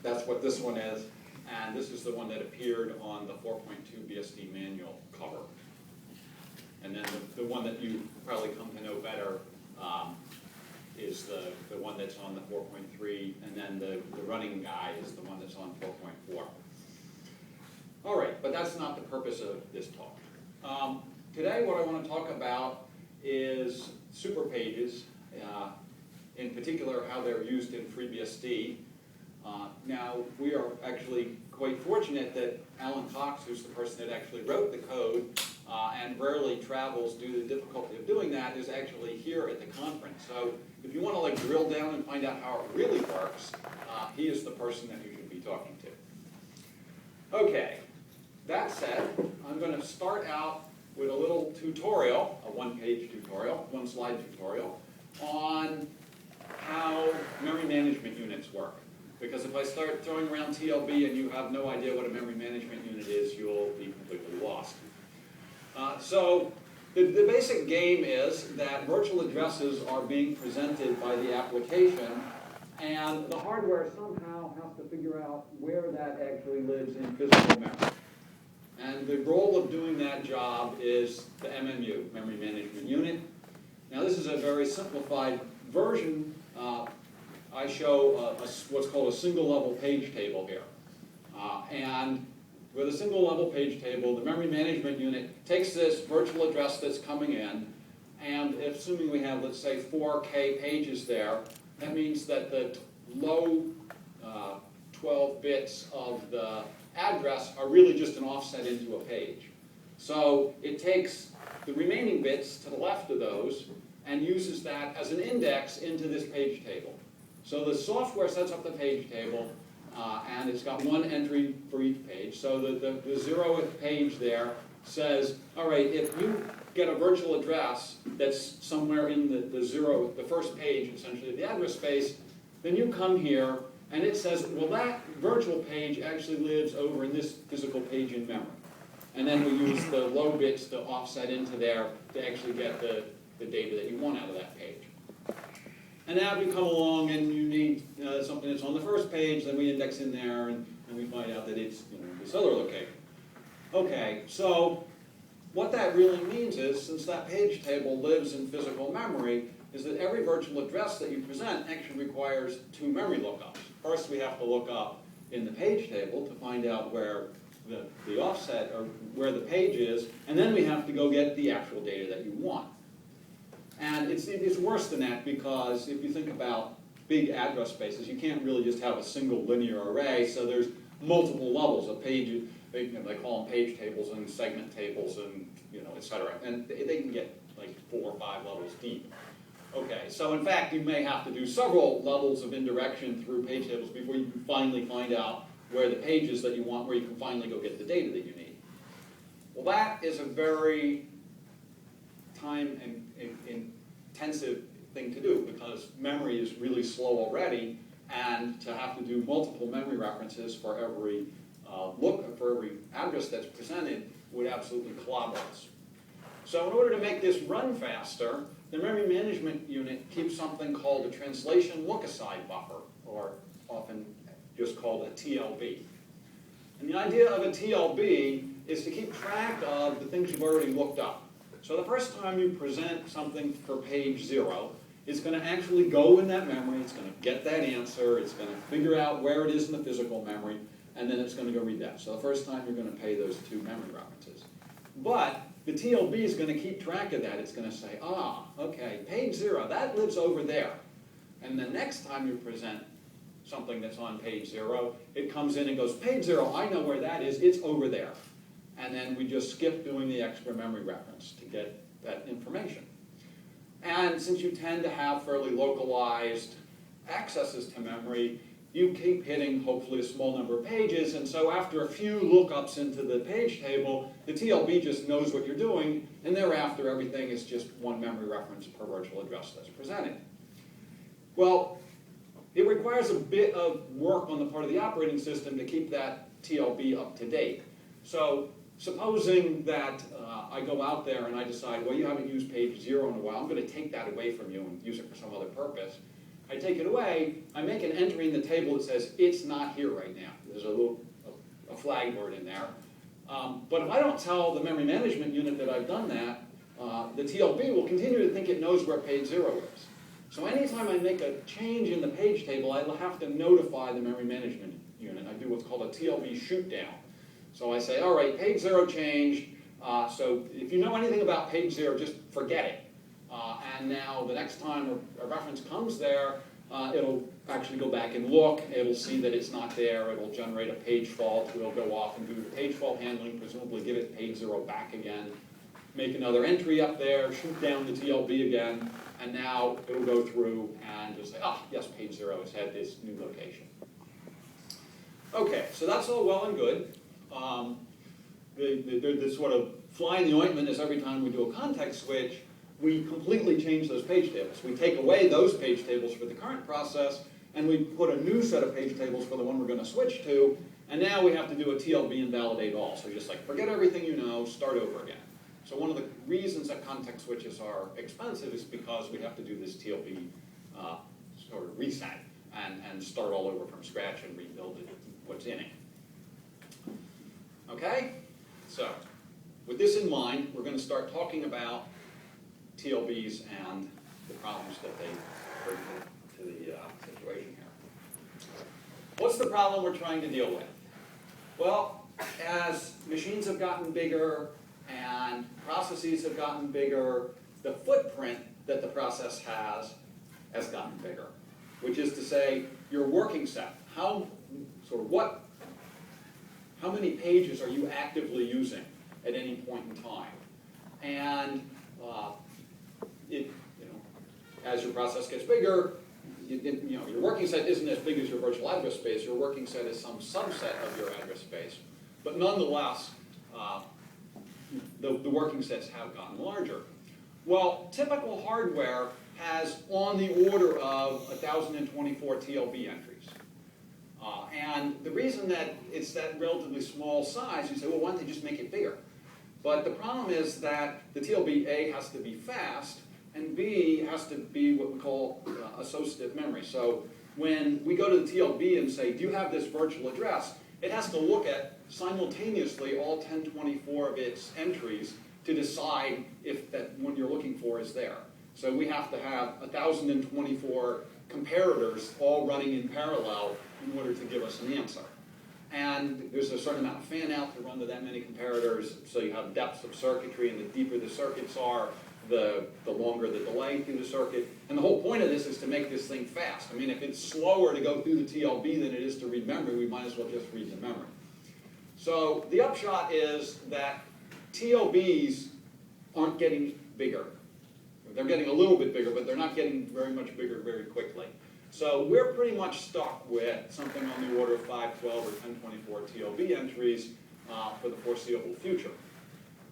That's what this one is. And this is the one that appeared on the 4.2 BSD manual cover. And then the one that you probably come to know better is the one that's on the 4.3, and then the running guy is the one that's on 4.4. All right, but that's not the purpose of this talk. Today what I want to talk about is Superpages, in particular how they're used in FreeBSD. Now, we are actually quite fortunate that Alan Cox, who's the person that actually wrote the code and rarely travels due to the difficulty of doing that, is actually here at the conference. So if you want to drill down and find out how it really works, he is the person that you should be talking to. Okay, that said, I'm going to start out with a little tutorial, a one-page tutorial, one-slide tutorial, on how memory management units work. Because if I start throwing around TLB and you have no idea what a memory management unit is, you'll be completely lost. So the basic game is that virtual addresses are being presented by the application, and the hardware somehow has to figure out where that actually lives in physical memory. And the role of doing that job is the MMU, Memory Management Unit. Now this is a very simplified version. I show what's called a single-level page table here. And with a single-level page table, the memory management unit takes this virtual address that's coming in, and assuming we have, let's say, 4K pages there, that means that the low 12 bits of the address are really just an offset into a page. So it takes the remaining bits to the left of those and uses that as an index into this page table. So the software sets up the page table, and it's got one entry for each page. So the 0th page there says, all right, if you get a virtual address that's somewhere in the first page, essentially, of the address space, then you come here, and it says, well, that virtual page actually lives over in this physical page in memory. And then we use the low bits to offset into there to actually get the data that you want out of that page. And now if you come along and you need something that's on the first page, then we index in there, and we find out that it's this other location. Okay, so what that really means is, since that page table lives in physical memory, is that every virtual address that you present actually requires two memory lookups. First, we have to look up in the page table to find out where the offset, or where the page is, and then we have to go get the actual data that you want. And it's worse than that, because if you think about big address spaces, you can't really just have a single linear array, so there's multiple levels of pages. They call them page tables and segment tables and et cetera. And they can get like 4 or 5 levels deep. Okay, so in fact, you may have to do several levels of indirection through page tables before you can finally find out where the pages that you want, where you can finally go get the data that you need. Well, that is a very time-intensive thing to do, because memory is really slow already, and to have to do multiple memory references for every for every address that's presented would absolutely clobber us. So in order to make this run faster, the memory management unit keeps something called a translation look-aside buffer, or often just called a TLB. And the idea of a TLB is to keep track of the things you've already looked up. So the first time you present something for page 0, it's going to actually go in that memory, it's going to get that answer, it's going to figure out where it is in the physical memory, and then it's going to go read that. So the first time you're going to pay those 2 memory references. But the TLB is going to keep track of that. It's going to say, okay, page 0, that lives over there. And the next time you present something that's on page 0, it comes in and goes, page 0, I know where that is, it's over there. And then we just skip doing the extra memory reference to get that information. And since you tend to have fairly localized accesses to memory, you keep hitting, hopefully, a small number of pages, and so after a few lookups into the page table, the TLB just knows what you're doing, and thereafter everything is just one memory reference per virtual address that's presented. Well, it requires a bit of work on the part of the operating system to keep that TLB up to date. So supposing that I go out there and I decide, well, you haven't used page 0 in a while, I'm going to take that away from you and use it for some other purpose. I take it away, I make an entry in the table that says it's not here right now. There's a flag word in there. But if I don't tell the memory management unit that I've done that, the TLB will continue to think it knows where page 0 is. So anytime I make a change in the page table, I will have to notify the memory management unit. I do what's called a TLB shoot down. So I say, all right, page 0 changed. So if you know anything about page 0, just forget it. And now the next time a reference comes there, it'll actually go back and look. It'll see that it's not there. It'll generate a page fault. It'll go off and do the page fault handling, presumably give it page 0 back again, make another entry up there, shoot down the TLB again, and now it'll go through and just say, ah, yes, page 0 has had this new location. Okay, so that's all well and good. The sort of fly in the ointment is every time we do a context switch, we completely change those page tables. We take away those page tables for the current process, and we put a new set of page tables for the one we're going to switch to, and now we have to do a TLB invalidate all. So just like forget everything you know, start over again. So one of the reasons that context switches are expensive is because we have to do this TLB sort of reset and start all over from scratch and rebuild it, what's in it. Okay? So with this in mind, we're going to start talking about TLBs and the problems that they bring to the situation here. What's the problem we're trying to deal with? Well, as machines have gotten bigger and processes have gotten bigger, the footprint that the process has gotten bigger, which is to say your working set. How many pages are you actively using at any point in time? And as your process gets bigger, your working set isn't as big as your virtual address space. Your working set is some subset of your address space. But nonetheless, the working sets have gotten larger. Well, typical hardware has on the order of 1,024 TLB entries. And the reason that it's that relatively small size, you say, well, why don't they just make it bigger? But the problem is that the TLB, A, has to be fast, and B, has to be what we call associative memory. So when we go to the TLB and say, do you have this virtual address, it has to look at simultaneously all 1024 of its entries to decide if that one you're looking for is there. So we have to have 1,024 comparators all running in parallel in order to give us an answer. And there's a certain amount of fan out to run to that many comparators, so you have depths of circuitry, and the deeper the circuits are, the longer the delay through the circuit. And the whole point of this is to make this thing fast. I mean, if it's slower to go through the TLB than it is to read memory, we might as well just read the memory. So the upshot is that TLBs aren't getting bigger. They're getting a little bit bigger, but they're not getting very much bigger very quickly. So we're pretty much stuck with something on the order of 512 or 1024 TLB entries for the foreseeable future.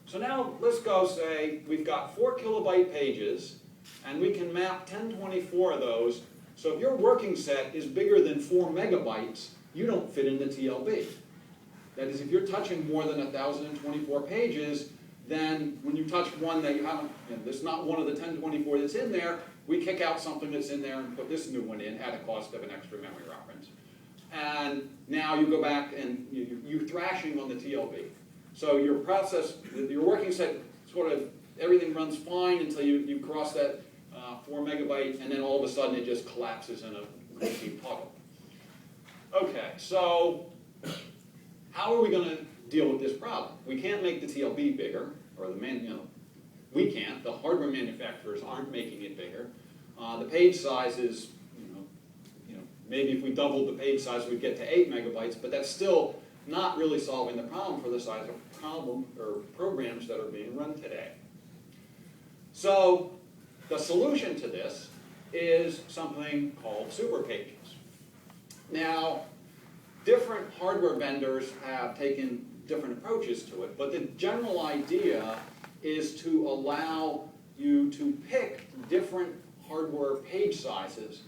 So now let's go say we've got 4 kilobyte pages, and we can map 1024 of those. So if your working set is bigger than 4 megabytes, you don't fit in the TLB. That is, if you're touching more than 1,024 pages, then when you touch one that you haven't, there's not one of the 1024 that's in there, we kick out something that's in there and put this new one in at a cost of an extra memory reference. And now you go back and you're thrashing on the TLB. So your process, your working set, sort of everything runs fine until you cross that 4 megabyte, and then all of a sudden it just collapses in a greasy puddle. Okay, so how are we going to deal with this problem? We can't make the TLB bigger, or we can't. The hardware manufacturers aren't making it bigger. The page size is, maybe if we doubled the page size, we'd get to 8 megabytes, but that's still not really solving the problem for the size of programs that are being run today. So the solution to this is something called Superpages. Now, different hardware vendors have taken different approaches to it, but the general idea is to allow you to pick different hardware page sizes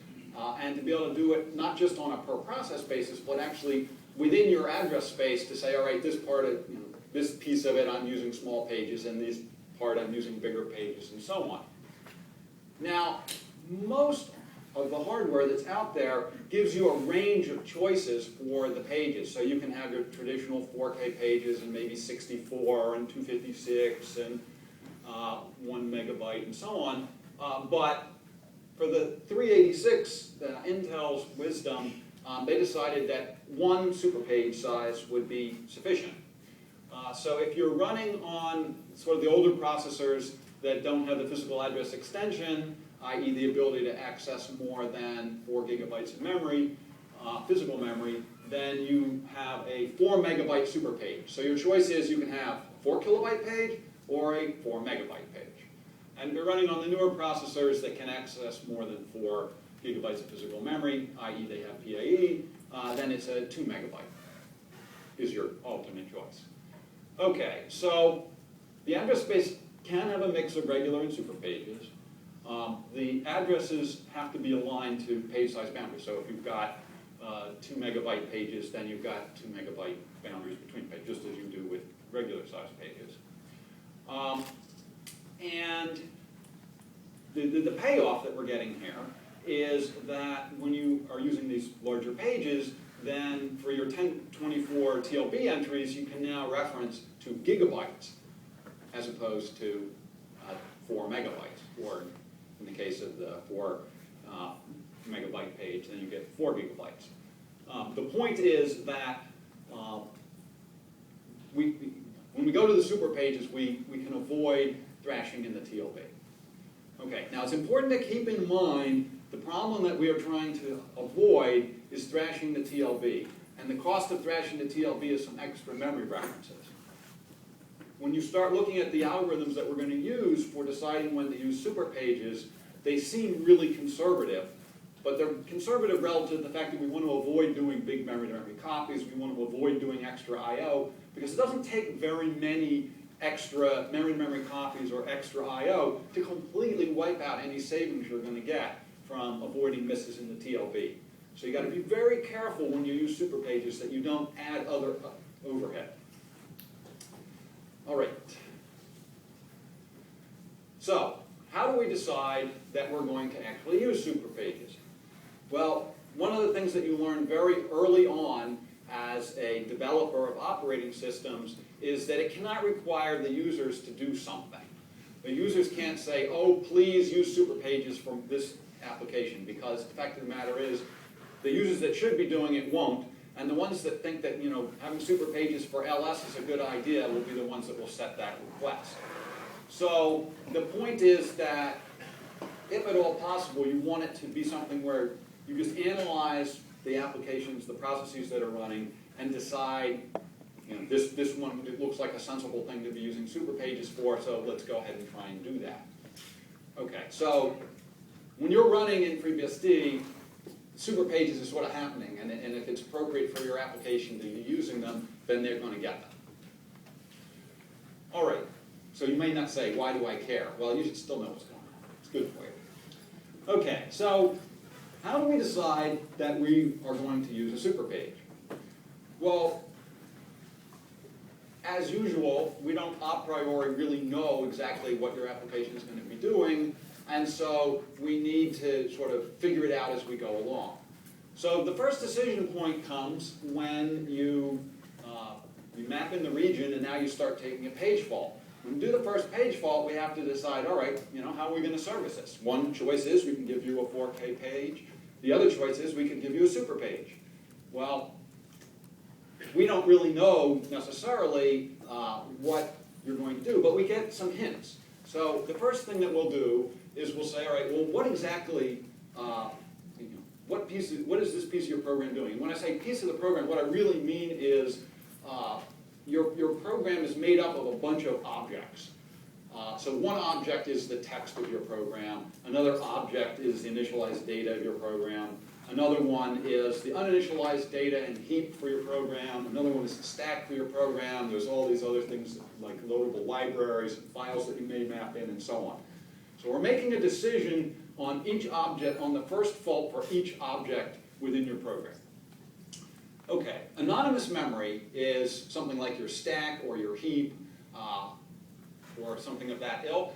and to be able to do it not just on a per process basis, but actually within your address space to say, all right, this part of this piece of it I'm using small pages, and this part I'm using bigger pages, and so on. Now, most of the hardware that's out there gives you a range of choices for the pages. So you can have your traditional 4K pages and maybe 64 and 256 and 1 megabyte and so on. But for the 386, Intel's wisdom, they decided that one superpage size would be sufficient. So if you're running on sort of the older processors that don't have the physical address extension, i.e. the ability to access more than 4 gigabytes of memory, physical memory, then you have a 4 megabyte superpage. So your choice is you can have a 4 kilobyte page or a 4 megabyte page. And if you're running on the newer processors that can access more than 4 gigabytes of physical memory, i.e. they have PAE, then it's a 2 megabyte is your alternate choice. Okay, so the address space can have a mix of regular and super pages. The addresses have to be aligned to page size boundaries. So if you've got 2 megabyte pages, then you've got 2 megabyte boundaries between pages, just as you do with regular size pages. And the payoff that we're getting here is that when you are using these larger pages, then for your 1024 TLB entries, you can now reference to gigabytes as opposed to 4 megabytes. Or in the case of the 4 megabyte page, then you get 4 gigabytes. The point is that when we go to the super pages, we can avoid thrashing in the TLB. Okay, now it's important to keep in mind the problem that we are trying to avoid is thrashing the TLB. And the cost of thrashing the TLB is some extra memory references. When you start looking at the algorithms that we're going to use for deciding when to use super pages, they seem really conservative. But they're conservative relative to the fact that we want to avoid doing big memory-to-memory copies. We want to avoid doing extra I/O because it doesn't take very many extra memory-to-memory copies or extra I/O to completely wipe out any savings you're going to get from avoiding misses in the TLB. So you got to be very careful when you use super pages that you don't add other overhead. All right. So how do we decide that we're going to actually use super pages? Well, one of the things that you learn very early on as a developer of operating systems is that it cannot require the users to do something. The users can't say, oh, please use super pages for this application, because the fact of the matter is the users that should be doing it won't, and the ones that think that having super pages for LS is a good idea will be the ones that will set that request. So the point is that if at all possible, you want it to be something where you just analyze the applications, the processes that are running, and decide, this one, it looks like a sensible thing to be using super pages for, so let's go ahead and try and do that. Okay, so when you're running in FreeBSD, super pages is sort of happening, and if it's appropriate for your application to be using them, then they're going to get them. All right, so you may not say, why do I care? Well, you should still know what's going on. It's good for you. Okay, so how do we decide that we are going to use a super page? Well, as usual, we don't a priori really know exactly what your application is going to be doing, and so we need to sort of figure it out as we go along. So the first decision point comes when you map in the region and now you start taking a page fault. When we do the first page fault, we have to decide, all right, how are we going to service this? One choice is we can give you a 4K page. The other choice is we can give you a super page. Well, we don't really know necessarily what you're going to do, but we get some hints. So the first thing that we'll do is we'll say, all right, well, what exactly, what is this piece of your program doing? And when I say piece of the program, what I really mean is your program is made up of a bunch of objects. So one object is the text of your program. Another object is the initialized data of your program. Another one is the uninitialized data and heap for your program. Another one is the stack for your program. There's all these other things like loadable libraries and files that you may map in and so on. So we're making a decision on each object, on the first fault for each object within your program. Okay, anonymous memory is something like your stack or your heap or something of that ilk.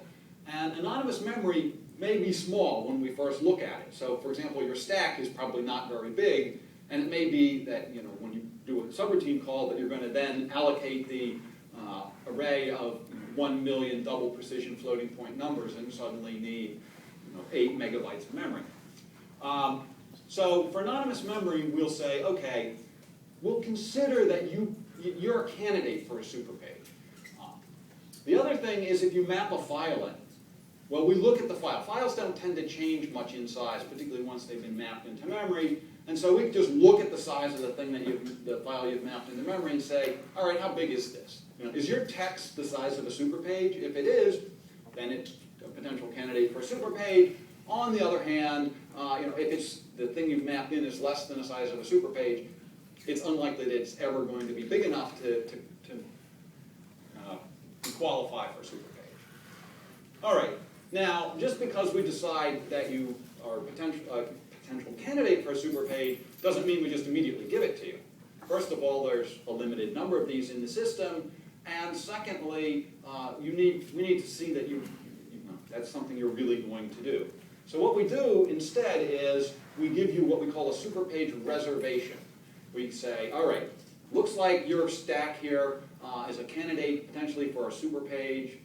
And anonymous memory may be small when we first look at it. So for example, your stack is probably not very big, and it may be that when you do a subroutine call that you're going to then allocate the array of 1 million double precision floating point numbers and suddenly need 8 megabytes of memory. So for anonymous memory, we'll say, okay, we'll consider that you're a candidate for a superpage. The other thing is if you map a file in. Well, we look at the file. Files don't tend to change much in size, particularly once they've been mapped into memory. And so we just look at the size of the thing the file you've mapped into memory and say, all right, how big is this? Is your text the size of a superpage? If it is, then it's a potential candidate for a superpage. On the other hand, if it's the thing you've mapped in is less than the size of a superpage, it's unlikely that it's ever going to be big enough to qualify for a superpage. All right. Now, just because we decide that you are a potential candidate for a superpage doesn't mean we just immediately give it to you. First of all, there's a limited number of these in the system, and secondly, we need to see that that's something you're really going to do. So what we do instead is we give you what we call a superpage reservation. We say, all right, looks like your stack here is a candidate potentially for a superpage.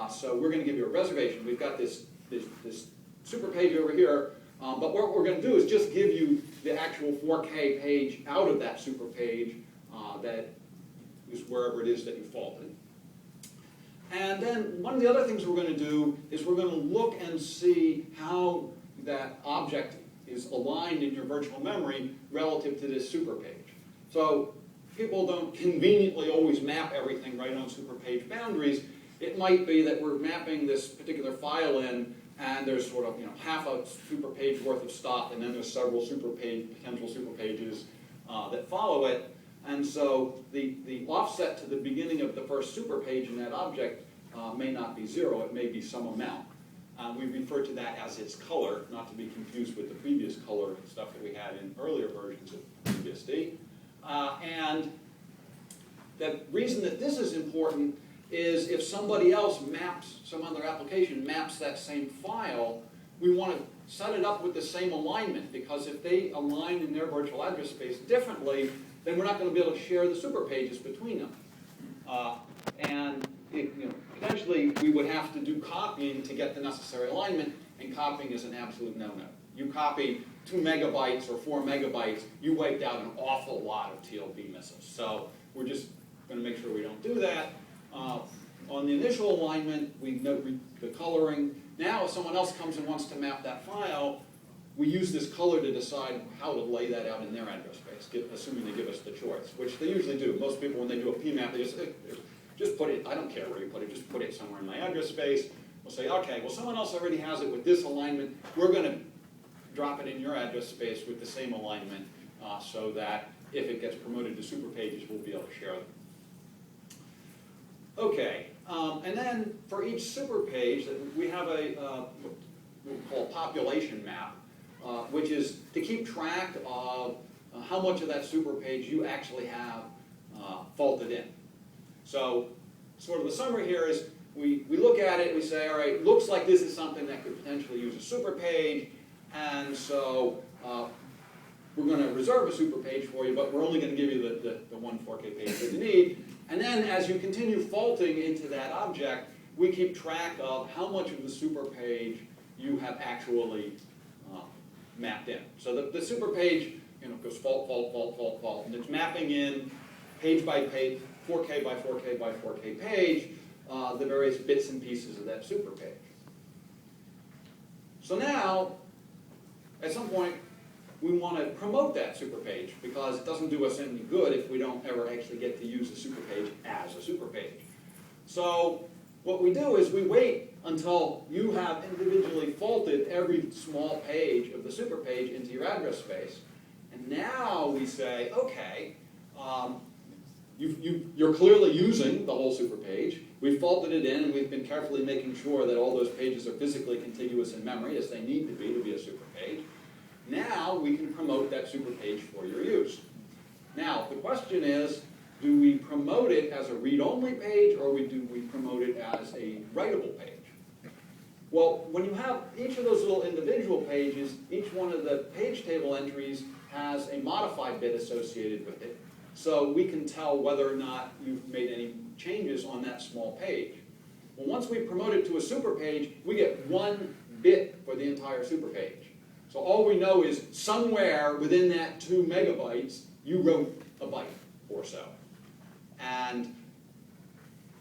So we're going to give you a reservation. We've got this superpage over here, but what we're going to do is just give you the actual 4K page out of that superpage that is wherever it is that you faulted. And then one of the other things we're going to do is we're going to look and see how that object is aligned in your virtual memory relative to this superpage. So people don't conveniently always map everything right on superpage boundaries. It might be that we're mapping this particular file in, and there's sort of half a superpage worth of stuff, and then there's several potential superpages that follow it. And so the offset to the beginning of the first superpage in that object may not be 0, it may be some amount. We refer to that as its color, not to be confused with the previous color stuff that we had in earlier versions of FreeBSD. And the reason that this is important is if somebody else maps, some other application maps that same file, we want to set it up with the same alignment, because if they align in their virtual address space differently, then we're not going to be able to share the superpages between them. Potentially we would have to do copying to get the necessary alignment, and copying is an absolute no-no. You copy 2 megabytes or 4 megabytes, you wiped out an awful lot of TLB misses. So we're just going to make sure we don't do that. On the initial alignment, we note the coloring. Now if someone else comes and wants to map that file, we use this color to decide how to lay that out in their address space, assuming they give us the choice, which they usually do. Most people, when they do a PMAP, they just put it, I don't care where you put it, just put it somewhere in my address space. We'll say, okay, well someone else already has it with this alignment. We're going to drop it in your address space with the same alignment so that if it gets promoted to superpages, we'll be able to share them. Okay, and then for each superpage, we have what we call a population map, which is to keep track of how much of that superpage you actually have faulted in. So sort of the summary here is we look at it, we say, all right, looks like this is something that could potentially use a superpage, and so we're going to reserve a superpage for you, but we're only going to give you the one 4K page that you need. And then as you continue faulting into that object, we keep track of how much of the superpage you have actually mapped in. So the superpage goes fault, fault, fault, fault, fault, and it's mapping in page by page, 4K by 4K by 4K page, the various bits and pieces of that superpage. So now, at some point, we want to promote that superpage, because it doesn't do us any good if we don't ever actually get to use the superpage as a superpage. So what we do is we wait until you have individually faulted every small page of the superpage into your address space. And now we say, okay, you're clearly using the whole superpage. We've faulted it in, and we've been carefully making sure that all those pages are physically contiguous in memory, as they need to be a superpage. Now we can promote that superpage for your use. Now, the question is, do we promote it as a read-only page, or do we promote it as a writable page? Well, when you have each of those little individual pages, each one of the page table entries has a modified bit associated with it. So we can tell whether or not you've made any changes on that small page. Well, once we promote it to a super page, we get 1 bit for the entire super page. So all we know is somewhere within that 2 megabytes, you wrote a byte or so. And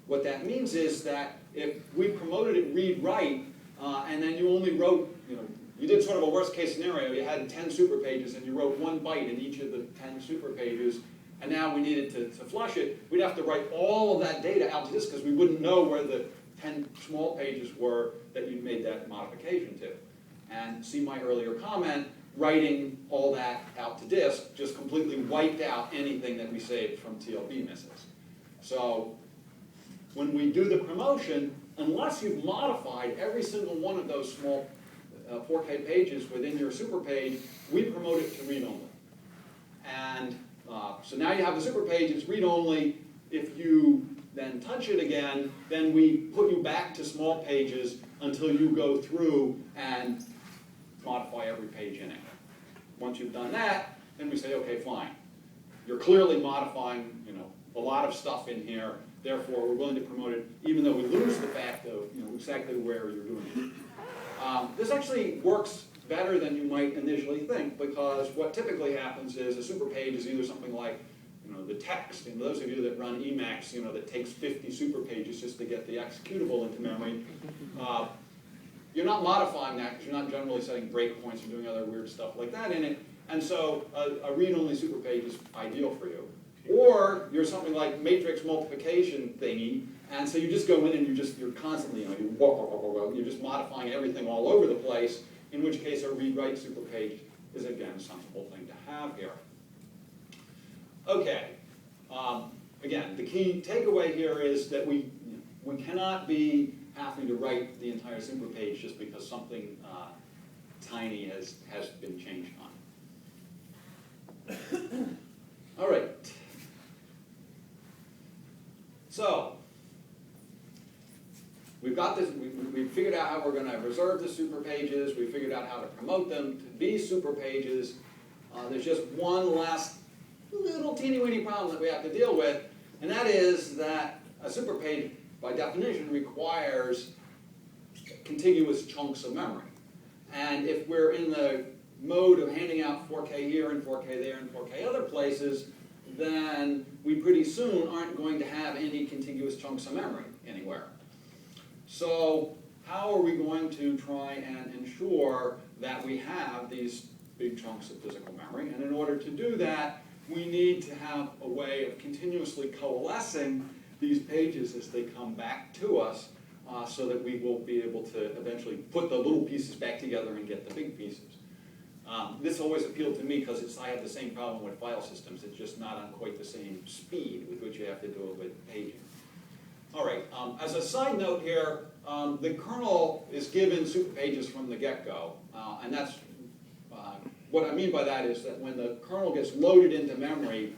what that means is that if we promoted it read-write, and then you only wrote, you did sort of a worst-case scenario. You had 10 super pages, and you wrote 1 byte in each of the 10 super pages, and now we needed to flush it. We'd have to write all of that data out to disk because we wouldn't know where the 10 small pages were that you made that modification to. And see my earlier comment, writing all that out to disk just completely wiped out anything that we saved from TLB misses. So when we do the promotion, unless you've modified every single one of those small 4K pages within your super page, we promote it to read-only. And so now you have the super page, it's read-only. If you then touch it again, then we put you back to small pages until you go through and modify every page in it. Once you've done that, then we say, okay, fine. You're clearly modifying, a lot of stuff in here. Therefore, we're willing to promote it, even though we lose the fact of exactly where you're doing it. This actually works better than you might initially think, because what typically happens is a super page is either something like the text, and those of you that run Emacs, that takes 50 super pages just to get the executable into memory. You're not modifying that because you're not generally setting breakpoints or doing other weird stuff like that in it, and so a read-only super page is ideal for you. Or you're something like matrix multiplication thingy, and so you just go in and you're constantly, you're just modifying everything all over the place, in which case a read-write super page is, again, a sensible thing to have here. Okay, again, the key takeaway here is that we cannot be having to write the entire super page just because something tiny has been changed on. All right. So, we've got this, we've figured out how we're going to reserve the super pages, we figured out how to promote them to be super pages. There's just one last little teeny-weeny problem that we have to deal with, and that is that a super page, by definition, requires contiguous chunks of memory. And if we're in the mode of handing out 4K here and 4K there and 4K other places, then we pretty soon aren't going to have any contiguous chunks of memory anywhere. So how are we going to try and ensure that we have these big chunks of physical memory? And in order to do that, we need to have a way of continuously coalescing these pages as they come back to us so that we will be able to eventually put the little pieces back together and get the big pieces. This always appealed to me because I have the same problem with file systems. It's just not on quite the same speed with which you have to do it with paging. All right, as a side note here, the kernel is given super pages from the get-go, and that's what I mean by that is that when the kernel gets loaded into memory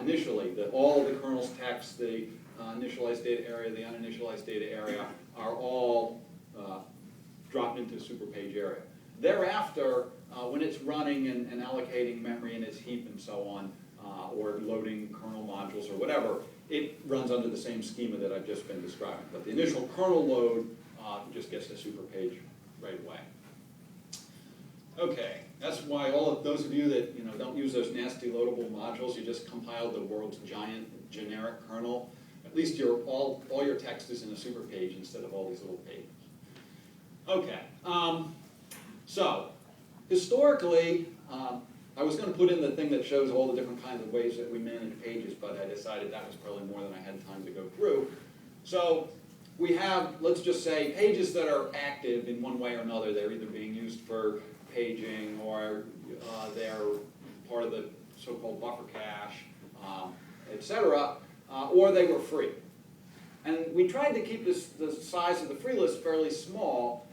initially, all of the kernel's text, the initialized data area, the uninitialized data area are all dropped into super page area. Thereafter, when it's running and allocating memory in its heap and so on, or loading kernel modules or whatever, it runs under the same schema that I've just been describing. But the initial kernel load just gets to super page right away. Okay, that's why all of those of you that don't use those nasty loadable modules, you just compiled the world's giant generic kernel. At least all your text is in a super page instead of all these little pages. Okay, so historically, I was going to put in the thing that shows all the different kinds of ways that we manage pages, but I decided that was probably more than I had time to go through. So we have, let's just say, pages that are active in one way or another. They're either being used for paging or they're part of the so-called buffer cache, etc., or they were free. And we tried to keep the size of the free list fairly small.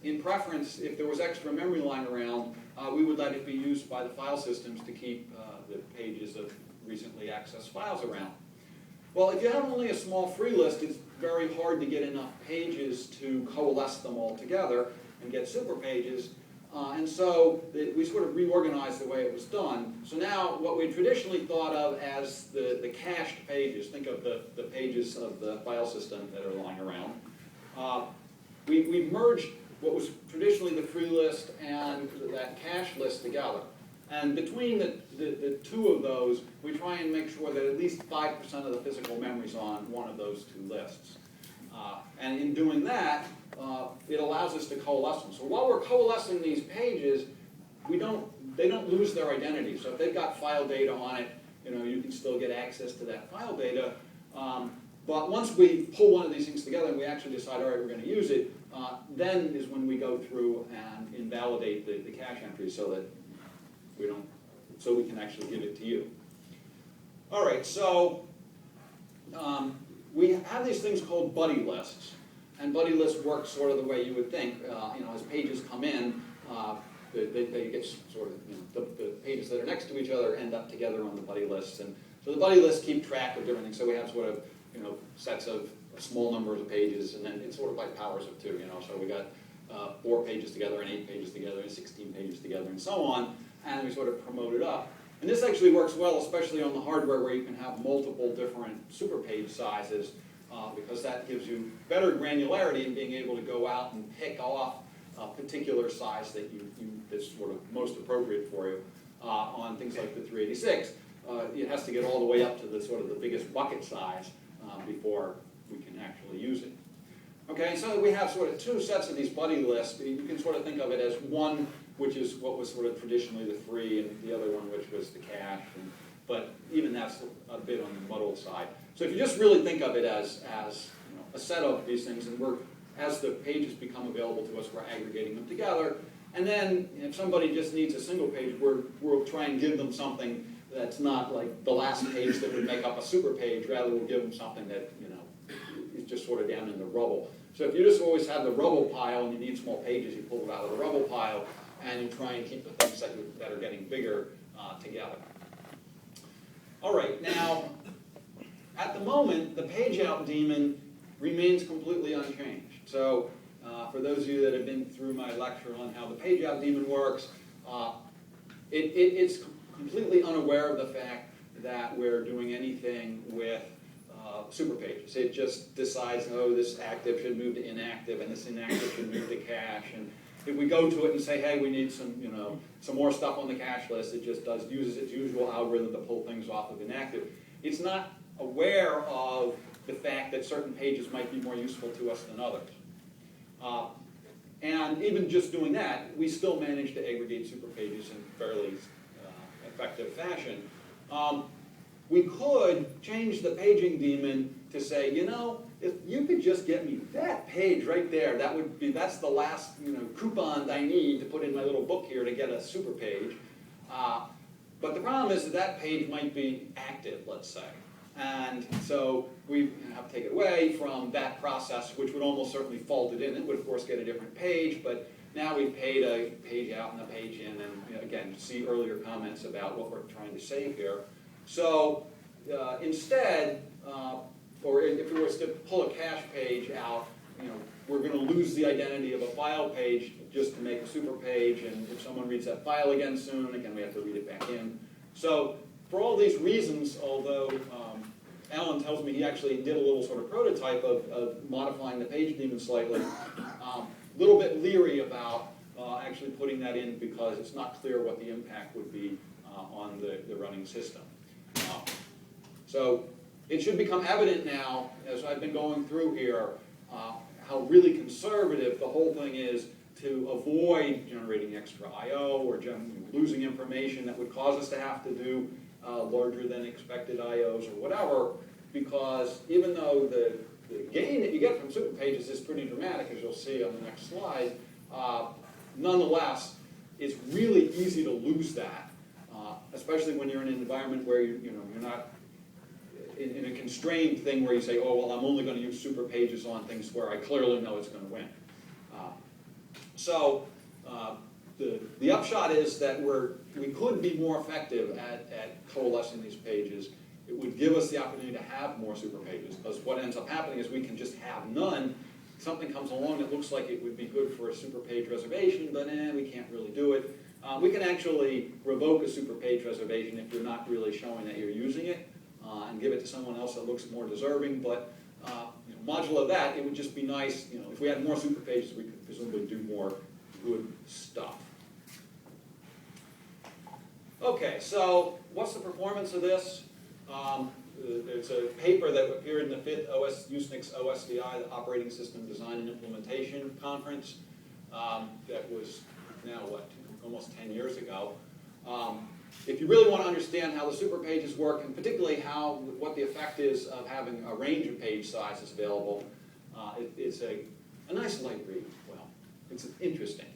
In preference, if there was extra memory lying around, we would let it be used by the file systems to keep the pages of recently accessed files around. Well, if you have only a small free list, it's very hard to get enough pages to coalesce them all together and get super pages. And so we sort of reorganized the way it was done. So now what we traditionally thought of as the cached pages, think of the pages of the file system that are lying around, we merged what was traditionally the free list and that cache list together. And between the two of those, we try and make sure that at least 5% of the physical memory is on one of those two lists. And in doing that, it allows us to coalesce them. So while we're coalescing these pages, they don't lose their identity. So if they've got file data on it, you can still get access to that file data. But once we pull one of these things together and we actually decide, all right, we're going to use it, then is when we go through and invalidate the cache entry so that we can actually give it to you. All right, so we have these things called buddy lists. And buddy lists work sort of the way you would think. As pages come in, they get sort of, the pages that are next to each other end up together on the buddy lists. And so the buddy lists keep track of different things. So we have sort of, sets of small numbers of pages, and then it's sort of like powers of 2, So we got 4 pages together, and 8 pages together, and 16 pages together, and so on. And we sort of promote it up. And this actually works well, especially on the hardware where you can have multiple different super page sizes, because that gives you better granularity in being able to go out and pick off a particular size that's sort of most appropriate for you. On things like the 386, it has to get all the way up to the sort of the biggest bucket size before we can actually use it. Okay, so we have sort of 2 sets of these buddy lists. You can sort of think of it as one, which is what was sort of traditionally the free, and the other one, which was the cache. But even that's a bit on the muddled side. So if you just really think of it as a set of these things, and as the pages become available to us, we're aggregating them together. And then if somebody just needs a single page, we'll try and give them something that's not like the last page that would make up a super page. Rather, we'll give them something that is just sort of down in the rubble. So if you just always have the rubble pile and you need small pages, you pull it out of the rubble pile, and you try and keep the things that are getting bigger together. All right, now, at the moment, the page out daemon remains completely unchanged. So for those of you that have been through my lecture on how the page out daemon works, it's completely unaware of the fact that we're doing anything with super pages. It just decides, oh, this active should move to inactive, and this inactive should move to cache. And if we go to it and say, hey, we need some more stuff on the cache list, it just uses its usual algorithm to pull things off of inactive. It's not aware of the fact that certain pages might be more useful to us than others. And even just doing that, we still manage to aggregate super pages in fairly effective fashion. We could change the paging daemon to say, if you could just get me that page right there, that's the last coupon I need to put in my little book here to get a super page. But the problem is that page might be active, let's say. And so we have to take it away from that process, which would almost certainly fold it in. It would, of course, get a different page, but now we've paid a page out and a page in, and again, see earlier comments about what we're trying to save here. So instead, or if we were to pull a cache page out, we're going to lose the identity of a file page just to make a super page, and if someone reads that file again soon, again, we have to read it back in. So for all these reasons, although Alan tells me he actually did a little sort of prototype of modifying the page daemon slightly, a little bit leery about actually putting that in because it's not clear what the impact would be on the running system. So it should become evident now, as I've been going through here, how really conservative the whole thing is to avoid generating extra I/O or losing information that would cause us to have to do larger than expected I/Os or whatever, because even though the gain that you get from super pages is pretty dramatic, as you'll see on the next slide, nonetheless, it's really easy to lose that, especially when you're in an environment where you're not in a constrained thing where you say, oh, well, I'm only going to use super pages on things where I clearly know it's going to win. So the upshot is that we could be more effective at coalescing these pages it would give us the opportunity to have more Superpages, because what ends up happening is we can just have none. Something comes along that looks like it would be good for a Superpage reservation, but we can't really do it. We can actually revoke a Superpage reservation if you're not really showing that you're using it, and give it to someone else that looks more deserving, but modulo that, it would just be nice, if we had more Superpages, we could presumably do more good stuff. Okay, so what's the performance of this? There's a paper that appeared in the 5th Usenix OSDI, the Operating System Design and Implementation Conference, that was now, almost 10 years ago. If you really want to understand how the Superpages work, and particularly what the effect is of having a range of page sizes available, it's a nice light read. Well, it's interesting.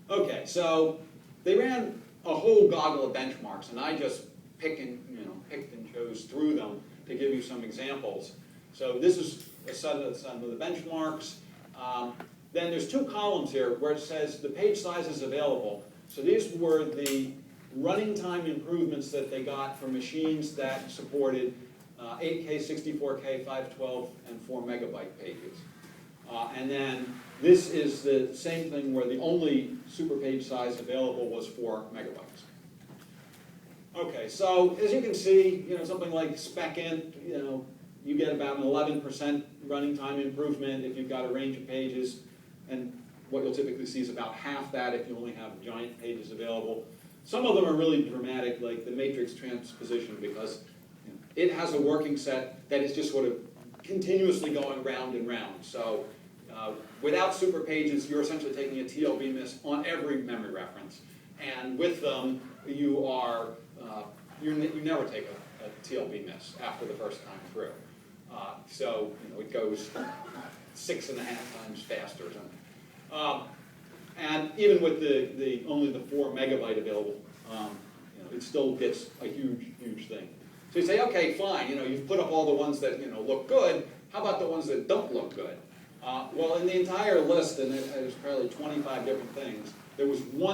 Okay, so they ran a whole goggle of benchmarks, and I just picked and chose through them to give you some examples. So this is some of the benchmarks. Then there's 2 columns here where it says the page sizes available. So these were the running time improvements that they got for machines that supported 8K, 64K, 512, and 4 megabyte pages. And then this is the same thing where the only Superpage size available was 4 megabytes. Okay, so as you can see, something like SpecInt, you get about an 11% running time improvement if you've got a range of pages, and what you'll typically see is about half that if you only have giant pages available. Some of them are really dramatic, like the matrix transposition, because it has a working set that is just sort of continuously going round and round. So without Superpages, you're essentially taking a TLB miss on every memory reference, and with them, you never take a TLB miss after the first time through. So it goes 6.5 times faster or something. And even with only the 4 megabyte available, it still gets a huge thing. So you say, okay, fine, you've put up all the ones that look good. How about the ones that don't look good? Well, in the entire list, and there's probably 25 different things, there was one